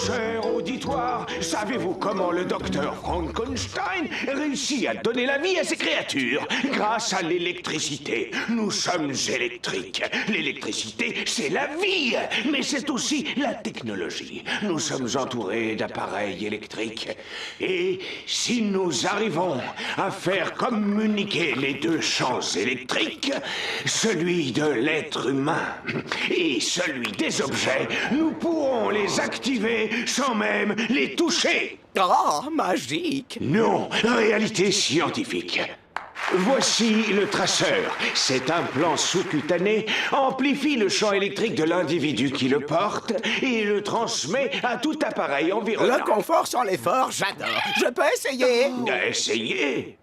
Cher auditoire, savez-vous comment le docteur Frankenstein réussit à donner la vie à ces créatures? Grâce à l'électricité. Nous sommes électriques. L'électricité, c'est la vie, mais c'est aussi la technologie. Nous sommes entourés d'appareils électriques. Et si nous arrivons à faire communiquer les deux champs électriques, celui de l'être humain et celui des objets, nous pourrons les activer sans même les toucher. Oh, magique! Non, réalité scientifique. Voici le traceur. Cet implant sous-cutané amplifie le champ électrique de l'individu qui le porte et le transmet à tout appareil environnant. Le confort sans l'effort, j'adore. Je peux essayer? Essayez.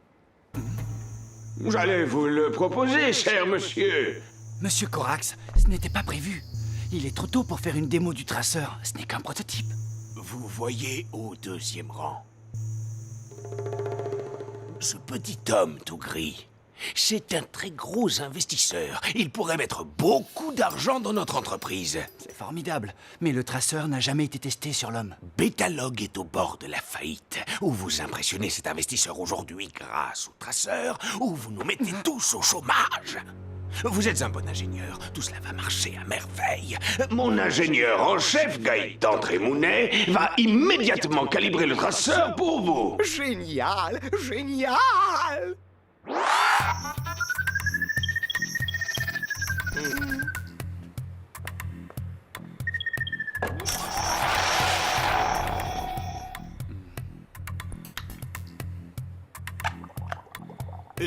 J'allais vous le proposer, cher monsieur. Monsieur Corax, ce n'était pas prévu. Il est trop tôt pour faire une démo du traceur. Ce n'est qu'un prototype. Vous voyez au deuxième rang. Ce petit homme tout gris, c'est un très gros investisseur. Il pourrait mettre beaucoup d'argent dans notre entreprise. C'est formidable, mais le traceur n'a jamais été testé sur l'homme. Betalog est au bord de la faillite. Ou vous impressionnez cet investisseur aujourd'hui grâce au traceur, ou vous nous mettez tous au chômage. Vous êtes un bon ingénieur, tout cela va marcher à merveille. Mon ingénieur en chef, Gaëtan Trémounet, va immédiatement calibrer le traceur pour vous. Génial! Génial!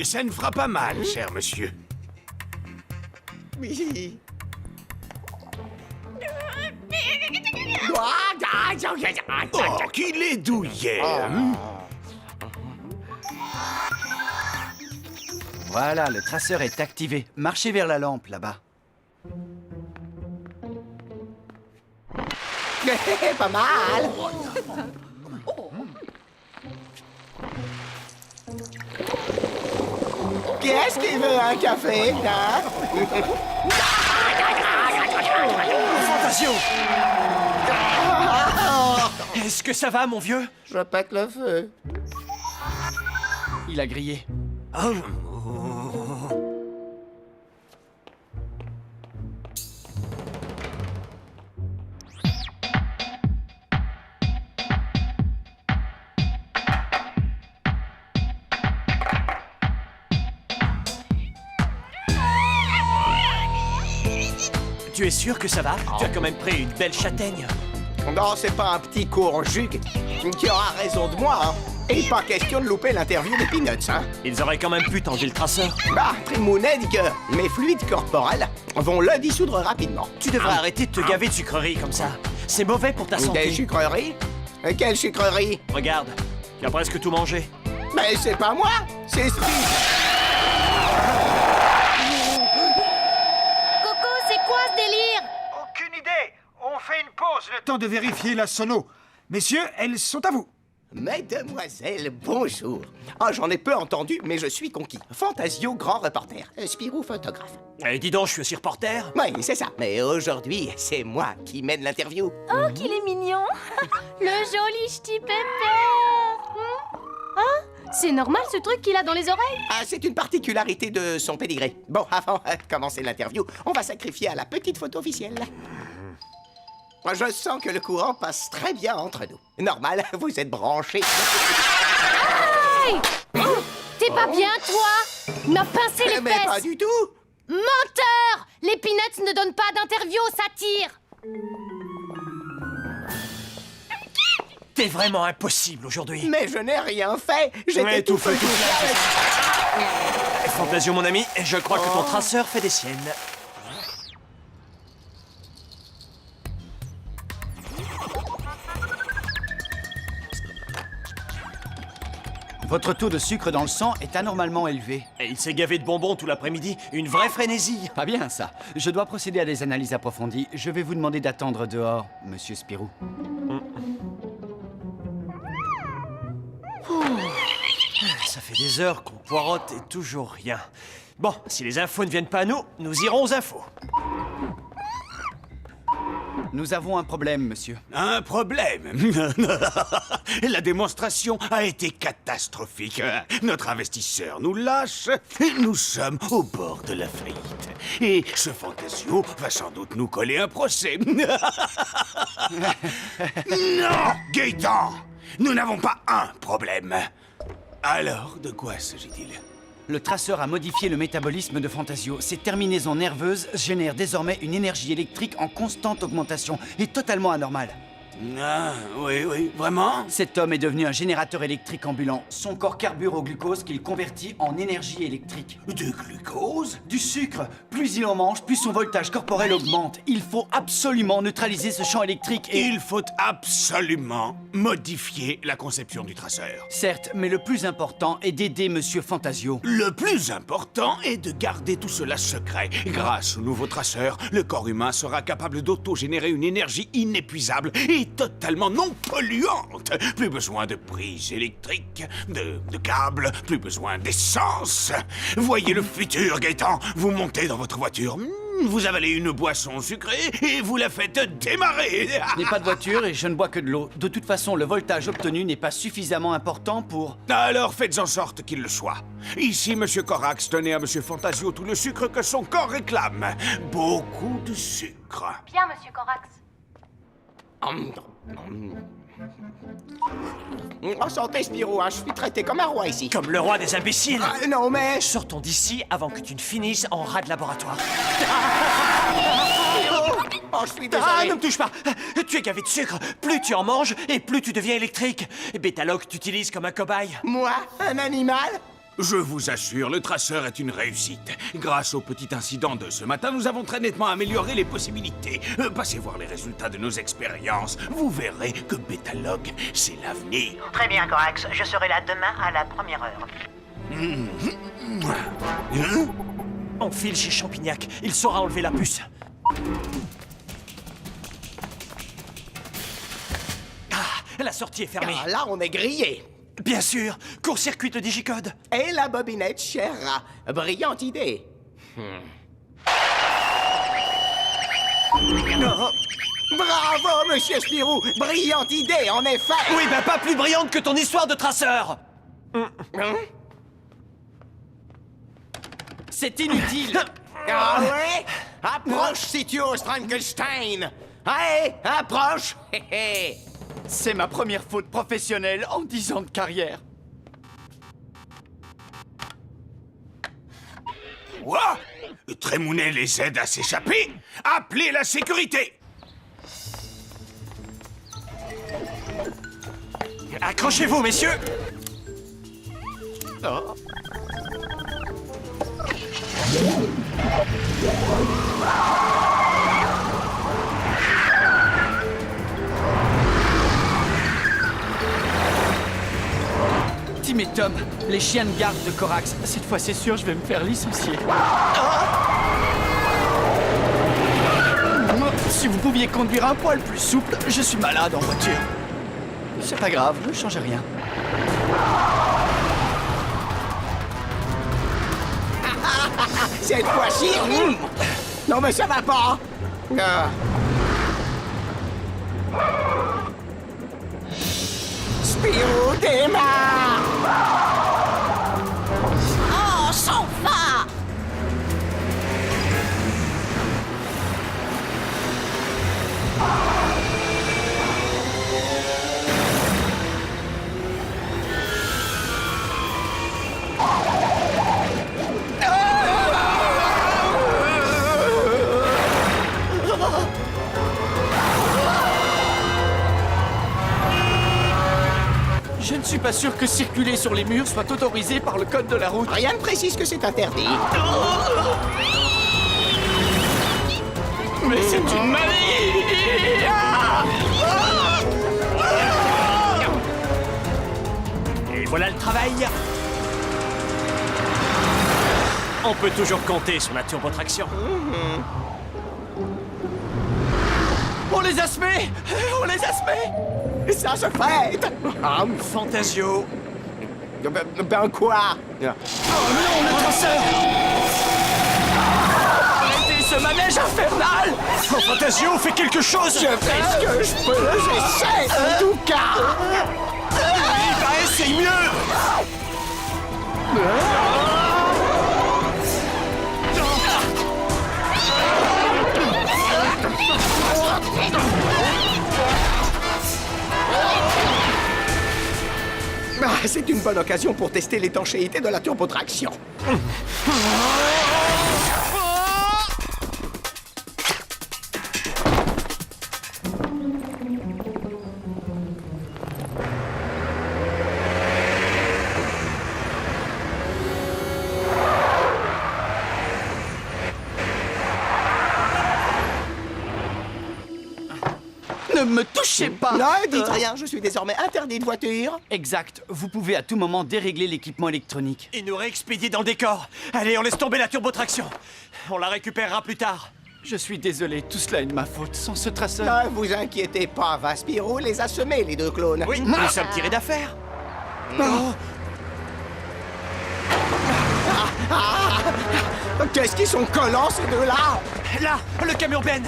Ça ne fera pas mal, cher monsieur. Oui. Oh, qu'il est douillet, hein? Voilà, le traceur est activé. Marchez vers la lampe, là-bas. Pas mal! Qui est-ce qui veut un café, hein? Fantasio! Est-ce que ça va, mon vieux? Je pète le feu. Il a grillé. Tu es sûr que ça va? Tu as quand même pris une belle châtaigne. Non, c'est pas un petit courjus qui aura raison de moi, hein. Et pas question de louper l'interview des Peanuts, hein. Ils auraient quand même pu tendre le traceur. Bah, Trémounet dit que mes fluides corporels vont le dissoudre rapidement. Tu devrais arrêter de te gaver de sucreries comme ça. C'est mauvais pour ta santé. Des sucreries? Quelle sucrerie? Regarde, tu as presque tout mangé. Mais c'est pas moi, c'est Steve. Coco, c'est quoi ce délire? Aucune idée. On fait une pause, le temps de vérifier la sono. Messieurs, elles sont à vous. Mesdemoiselles, bonjour. Ah, j'en ai peu entendu, mais je suis conquis. Fantasio, grand reporter. Spirou, photographe. Eh, dis donc, je suis aussi reporter. Oui, c'est ça. Mais aujourd'hui, c'est moi qui mène l'interview. Oh, qu'il est mignon. Le joli ch'ti pépère. Hein? C'est normal ce truc qu'il a dans les oreilles? Ah, c'est une particularité de son pédigré. Bon, avant de commencer l'interview, on va sacrifier à la petite photo officielle. Je sens que le courant passe très bien entre nous. Normal, vous êtes branchés. Aïe! Oh, t'es pas bien, toi? Il m'a pincé les Mais fesses. pas du tout. Menteur! Les Peanuts ne donnent pas d'interview aux satires. T'es vraiment impossible aujourd'hui. Mais je n'ai rien fait. J'étais Ouais, tout tout fait, feu. Fantasio, mon ami, je crois que ton traceur fait des siennes. Votre taux de sucre dans le sang est anormalement élevé. Et il s'est gavé de bonbons tout l'après-midi. Une vraie frénésie. Pas bien, ça. Je dois procéder à des analyses approfondies. Je vais vous demander d'attendre dehors, monsieur Spirou. Ça fait des heures qu'on poirote et toujours rien. Bon, si les infos ne viennent pas à nous, nous irons aux infos. Nous avons un problème, monsieur. Un problème. La démonstration a été catastrophique. Notre investisseur nous lâche et nous sommes au bord de la faillite. Et ce Fantasio va sans doute nous coller un procès. Non, Gaëtan, nous n'avons pas un problème. Alors, de quoi s'agit-il? Le traceur a modifié le métabolisme de Fantasio. Ses terminaisons nerveuses génèrent désormais une énergie électrique en constante augmentation et totalement anormale. Ah, oui, vraiment? Cet homme est devenu un générateur électrique ambulant. Son corps carbure au glucose qu'il convertit en énergie électrique. Du glucose? Du sucre. Plus il en mange, plus son voltage corporel augmente. Il faut absolument neutraliser ce champ électrique et... Il faut absolument modifier la conception du traceur. Certes, mais le plus important est d'aider Monsieur Fantasio. Le plus important est de garder tout cela secret. Grâce au nouveau traceur, le corps humain sera capable d'autogénérer une énergie inépuisable et totalement non polluante. Plus besoin de prises électriques, de câbles, plus besoin d'essence. Voyez le futur, Gaëtan. Vous montez dans votre voiture, vous avalez une boisson sucrée et vous la faites démarrer. Je n'ai pas de voiture et je ne bois que de l'eau. De toute façon, le voltage obtenu n'est pas suffisamment important pour... Alors faites en sorte qu'il le soit. Ici, Monsieur Corax, donnez à Monsieur Fantasio tout le sucre que son corps réclame. Beaucoup de sucre. Bien, Monsieur Corax. Enchanté, Spirou, hein, je suis traité comme un roi ici. Comme le roi des imbéciles. Non, mais... Sortons d'ici avant que tu ne finisses en rat de laboratoire. Oh, je suis désolé. Ah, ne me touche pas. Tu es gavé de sucre. Plus tu en manges, et plus tu deviens électrique. Bétalogue t'utilise comme un cobaye. Moi, un animal? Je vous assure, le traceur est une réussite. Grâce au petit incident de ce matin, nous avons très nettement amélioré les possibilités. Passez voir les résultats de nos expériences. Vous verrez que Bétalogue, c'est l'avenir. Très bien, Corax. Je serai là demain à la première heure. On file chez Champignac. Il saura enlever la puce. Ah, la sortie est fermée. Ah, là, on est grillé. Bien sûr. Court-circuit le digicode. Et la bobinette, cher rat. Brillante idée. Bravo, Monsieur Spirou. Brillante idée, en effet. Oui, ben pas plus brillante que ton histoire de traceur. C'est inutile. Ah ouais? Approche, Sitio Frankenstein. Allez, approche. Hé, hé. C'est ma première faute professionnelle en 10 ans de carrière. Quoi? Trémounet les aide à s'échapper? Appelez la sécurité! Accrochez-vous, messieurs. Tim et Tom, les chiens de garde de Corax. Cette fois, c'est sûr, je vais me faire licencier. Si vous pouviez conduire un poil plus souple, je suis malade en voiture. C'est pas grave, ne changez rien. Cette fois-ci... Non, mais ça va pas. Spirou démarre. Oh, sans fin! Je ne suis pas sûr que circuler sur les murs soit autorisé par le code de la route. Rien ne précise que c'est interdit. Mais c'est une manie! Et voilà le travail. On peut toujours compter sur la turbotraction. On les a semés! On les a semés! Ça se fait. Fantasio. Ben quoi? Oh non, le traceur! Arrêtez ce manège infernal! Oh, Fantasio, fais quelque chose! Je fais ce que je peux, j'essaie en tout cas! Oui, bah essaye mieux! Ah, c'est une bonne occasion pour tester l'étanchéité de la turbotraction. Ne me touchez pas! Non, dites rien, je suis désormais interdit de voiture. Exact. Vous pouvez à tout moment dérégler l'équipement électronique. Et nous réexpédier dans le décor. Allez, on laisse tomber la turbotraction. On la récupérera plus tard. Je suis désolé, tout cela est de ma faute. Sans ce traceur... Ne vous inquiétez pas, Vaspiro les a semés, les deux clones. Oui, nous sommes tirés d'affaire. Qu'est-ce qu'ils sont collants, ces deux-là? Là, le camion Ben.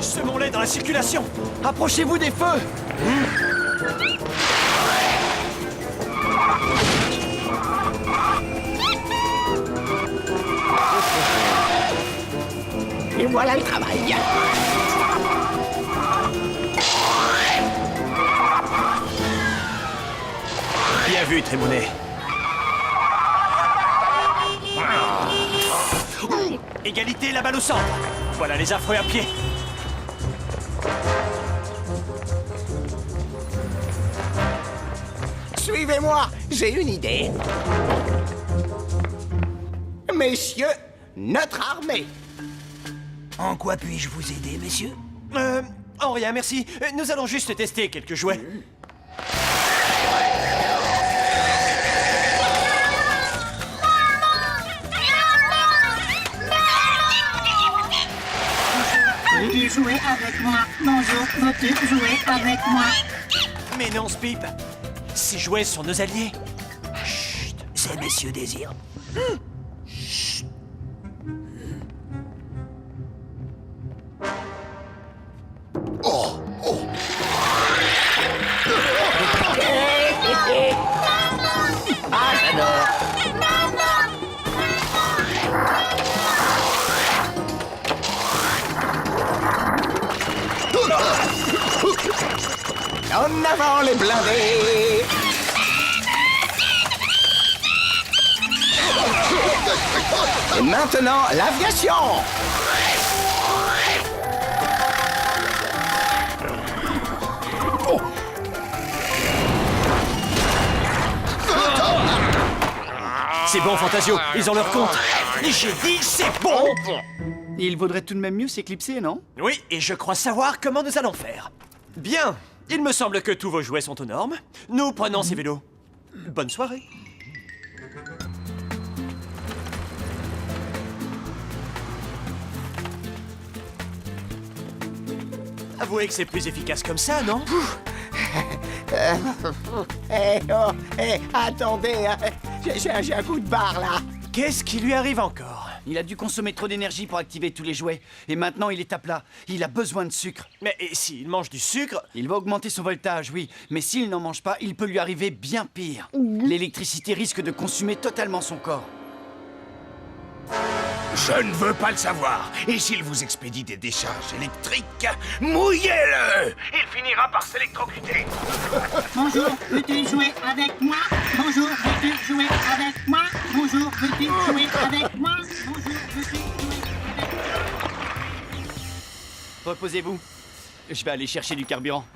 Semons-les dans la circulation. Approchez-vous des feux! Et voilà le travail. Bien vu, Trémounet. Égalité, la balle au centre. Voilà les affreux à pied. Suivez-moi, j'ai une idée. Messieurs, notre armée. En quoi puis-je vous aider, messieurs? En rien, merci. Nous allons juste tester quelques jouets. Veux-tu jouer avec moi? Bonjour, veux-tu jouer avec moi? Mais non, Spip. Ces jouets sont nos alliés. Chut, ces messieurs désirent. Ah, j'adore. En avant les blindés. Et maintenant, l'aviation. C'est bon, Fantasio. Ils ont leur compte. J'ai dit, c'est bon. Il vaudrait tout de même mieux s'éclipser, non? Oui, et je crois savoir comment nous allons faire. Bien. Il me semble que tous vos jouets sont aux normes. Nous prenons ces vélos. Bonne soirée. Avouez que c'est plus efficace comme ça, non? Attendez, j'ai un coup de barre là. Qu'est-ce qui lui arrive encore? Il a dû consommer trop d'énergie pour activer tous les jouets. Et maintenant, il est à plat. Il a besoin de sucre. Mais et s'il mange du sucre? Il va augmenter son voltage, oui. Mais s'il n'en mange pas, il peut lui arriver bien pire. L'électricité risque de consumer totalement son corps. Je ne veux pas le savoir. Et s'il vous expédie des décharges électriques, mouillez-le. Il finira par s'électrocuter. Bonjour, veux-tu jouer avec moi? Bonjour, veux-tu jouer avec moi? Bonjour, veux-tu jouer avec moi? Bonjour, veux-tu jouer avec moi? Reposez-vous. Je vais aller chercher du carburant.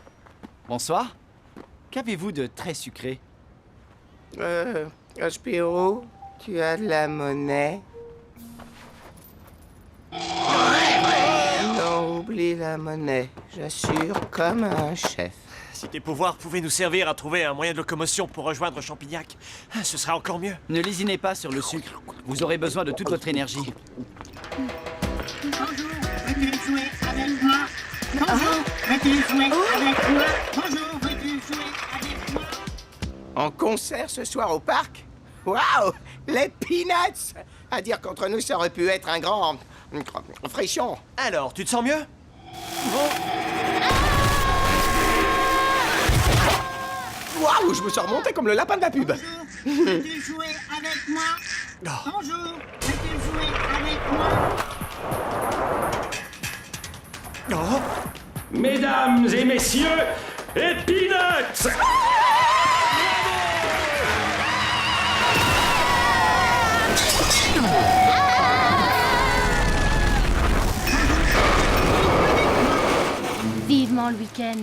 Bonsoir. Qu'avez-vous de très sucré? Spiro, tu as de la monnaie? J'oublie la monnaie, j'assure comme un chef. Si tes pouvoirs pouvaient nous servir à trouver un moyen de locomotion pour rejoindre Champignac, ce serait encore mieux. Ne lésinez pas sur le sucre. Vous aurez besoin de toute votre énergie. Bonjour, veux-tu jouer avec moi? Bonjour, veux-tu jouer avec moi? Bonjour, veux-tu jouer avec moi? En concert ce soir au parc? Waouh! Les Peanuts! À dire qu'entre nous, ça aurait pu être un grand frichon. Alors, tu te sens mieux? Waouh! Je me suis remonté comme le lapin de la pub. Bonjour, veux-tu jouer avec moi? Bonjour, veux-tu jouer avec moi? Oh. Mesdames et messieurs, et Peanuts! Vivement le week-end.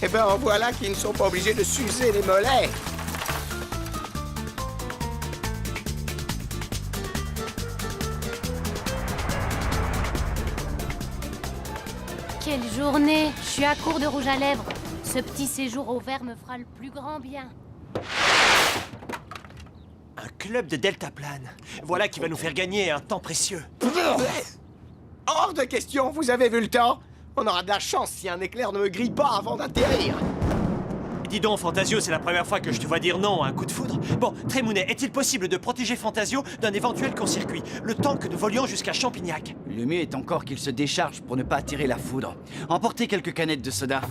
Eh ben, en voilà qui ne sont pas obligés de s'user les mollets. Quelle journée! Je suis à court de rouge à lèvres. Ce petit séjour au vert me fera le plus grand bien. Un club de deltaplane. Voilà qui va nous faire gagner un temps précieux. Hors de question, vous avez vu le temps? On aura de la chance si un éclair ne me grille pas avant d'atterrir. Dis donc, Fantasio, c'est la première fois que je te vois dire non à un coup de foudre. Bon, Trémounet, est-il possible de protéger Fantasio d'un éventuel court-circuit, le temps que nous volions jusqu'à Champignac? Le mieux est encore qu'il se décharge pour ne pas attirer la foudre. Emportez quelques canettes de soda.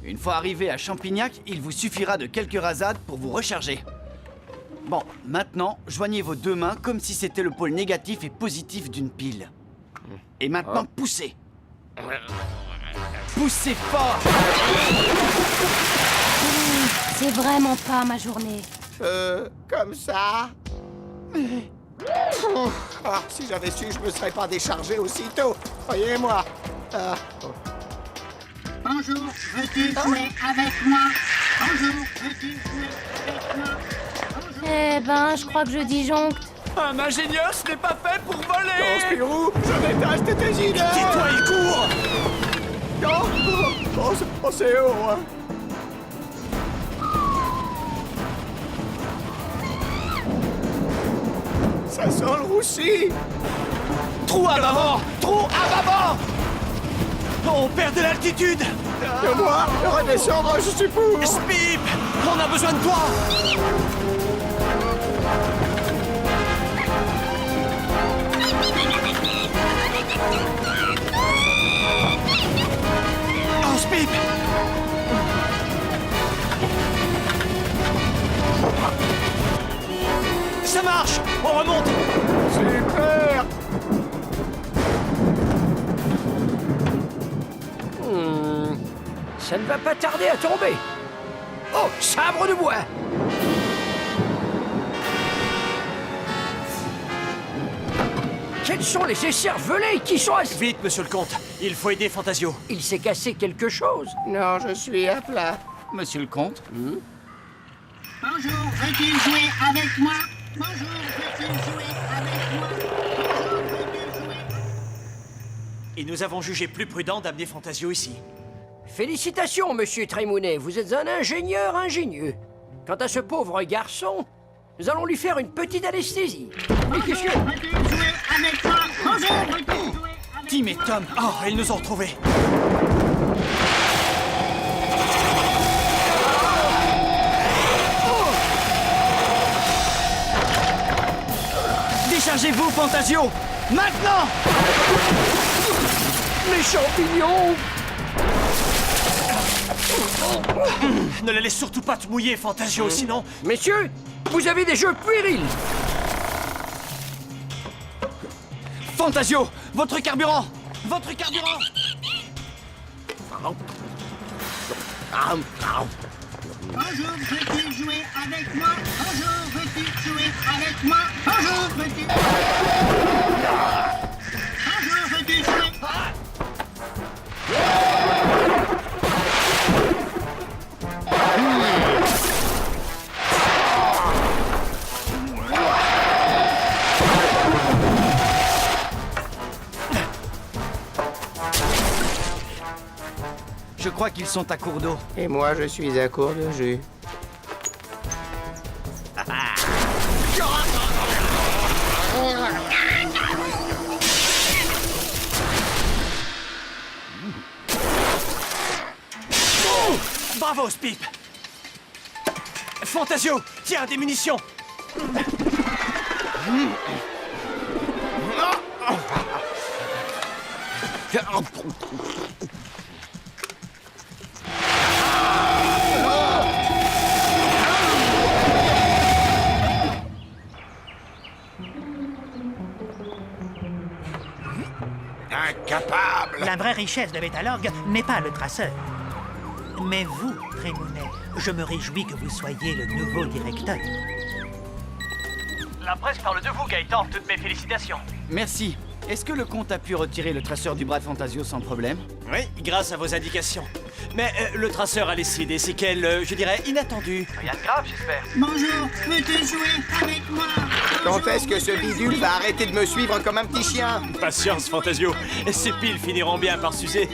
Une fois arrivé à Champignac, il vous suffira de quelques rasades pour vous recharger. Bon, maintenant, joignez vos deux mains comme si c'était le pôle négatif et positif d'une pile. Et maintenant, poussez. Poussez fort. C'est vraiment pas ma journée. Comme ça. Ah, si j'avais su, je me serais pas déchargé aussitôt. Voyez-moi. Bonjour, veux-tu jouer avec moi? Bonjour, veux-tu jouer avec moi? Eh ben, je crois que je disjoncte. Un ingénieur, ce n'est pas fait pour voler. Non, Spirou, je déteste tes idées. Tais-toi et cours! C'est haut, hein. Ça sent le roussi. Trou à bâbord! Trou à bâbord! On perd de l'altitude! Et moi, redescendre, je suis pour. Spip! On a besoin de toi! Oh, Spip! Ça marche! On remonte! Super. Ça ne va pas tarder à tomber. Oh, sabre de bois! Quels sont les écervelés qui sont assis? Vite, monsieur le comte, il faut aider Fantasio. Il s'est cassé quelque chose. Non, je suis à plat. Monsieur le comte, Bonjour, veux-tu jouer avec moi? Bonjour, veux-tu jouer avec moi? Bonjour, veux-tu jouer? Et nous avons jugé plus prudent d'amener Fantasio ici. Félicitations, monsieur Trémounet, vous êtes un ingénieur ingénieux. Quant à ce pauvre garçon, nous allons lui faire une petite anesthésie. Mais qu'est-ce que... Veux-tu jouer avec moi? Bonjour, veux-tu jouer avec Tim et Tom, oh, ils nous ont retrouvés. déchargez-vous, Fantasio. Maintenant. Les champignons! Ne la laisse surtout pas te mouiller, Fantasio, sinon... Messieurs, vous avez des jeux puérils! Fantasio, votre carburant. Votre carburant. Bonjour, veux-tu jouer avec moi? Bonjour, veux-tu jouer avec moi? Bonjour, veux-tu... Bonjour, veux-tu jouer... qu'ils sont à court d'eau. Et moi, je suis à court de jus. Bravo, Spip! Fantasio, tiens, des munitions! Incapable! La vraie richesse de Métalorgue n'est pas le traceur. Mais vous, Trémounet, je me réjouis que vous soyez le nouveau directeur. La presse parle de vous, Gaëtan. Toutes mes félicitations. Merci. Est-ce que le comte a pu retirer le traceur du bras de Fantasio sans problème? Oui, grâce à vos indications. Mais le traceur a laissé des séquelles, je dirais, inattendues. Rien de grave, j'espère. Bonjour, veux-tu jouer avec moi? Quand est-ce que ce bidule va arrêter de me suivre comme un petit chien? Patience, Fantasio. Ces piles finiront bien par s'user.